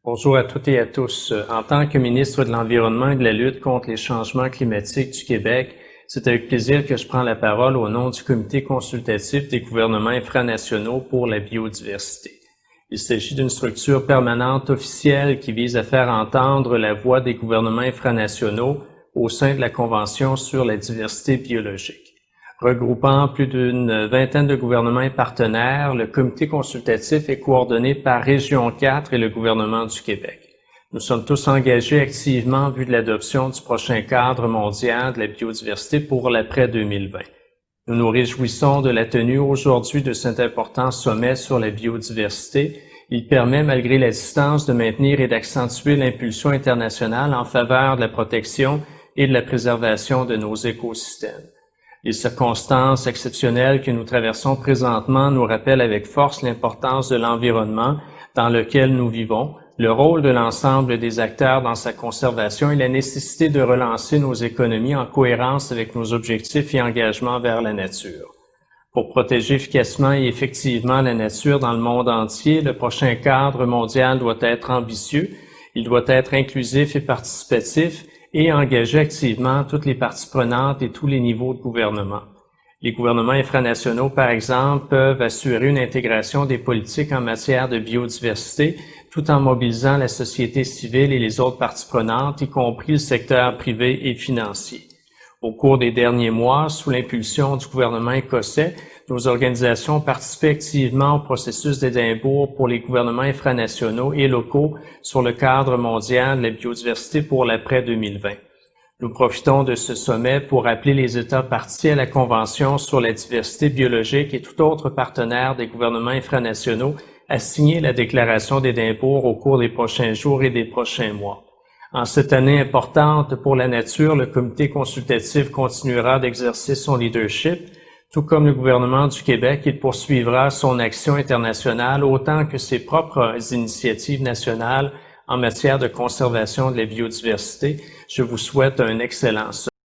Bonjour à toutes et à tous. En tant que ministre de l'Environnement et de la lutte contre les changements climatiques du Québec, c'est avec plaisir que je prends la parole au nom du Comité consultatif des gouvernements infranationaux pour la biodiversité. Il s'agit d'une structure permanente officielle qui vise à faire entendre la voix des gouvernements infranationaux au sein de la Convention sur la diversité biologique. Regroupant plus d'une vingtaine de gouvernements et partenaires, le comité consultatif est coordonné par Région 4 et le gouvernement du Québec. Nous sommes tous engagés activement en vue de l'adoption du prochain cadre mondial de la biodiversité pour l'après 2020. Nous nous réjouissons de la tenue aujourd'hui de cet important sommet sur la biodiversité. Il permet, malgré la distance, de maintenir et d'accentuer l'impulsion internationale en faveur de la protection et de la préservation de nos écosystèmes. Les circonstances exceptionnelles que nous traversons présentement nous rappellent avec force l'importance de l'environnement dans lequel nous vivons, le rôle de l'ensemble des acteurs dans sa conservation et la nécessité de relancer nos économies en cohérence avec nos objectifs et engagements vers la nature. Pour protéger efficacement et effectivement la nature dans le monde entier, le prochain cadre mondial doit être ambitieux, il doit être inclusif et participatif, et engager activement toutes les parties prenantes et tous les niveaux de gouvernement. Les gouvernements infranationaux, par exemple, peuvent assurer une intégration des politiques en matière de biodiversité tout en mobilisant la société civile et les autres parties prenantes, y compris le secteur privé et financier. Au cours des derniers mois, sous l'impulsion du gouvernement écossais, nos organisations ont participé activement au processus d'Édimbourg pour les gouvernements infranationaux et locaux sur le cadre mondial de la biodiversité pour l'après 2020. Nous profitons de ce sommet pour appeler les États parties à la Convention sur la diversité biologique et tout autre partenaire des gouvernements infranationaux à signer la déclaration d'Édimbourg au cours des prochains jours et des prochains mois. En cette année importante pour la nature, le comité consultatif continuera d'exercer son leadership. Tout comme le gouvernement du Québec, il poursuivra son action internationale autant que ses propres initiatives nationales en matière de conservation de la biodiversité. Je vous souhaite un excellent sommet.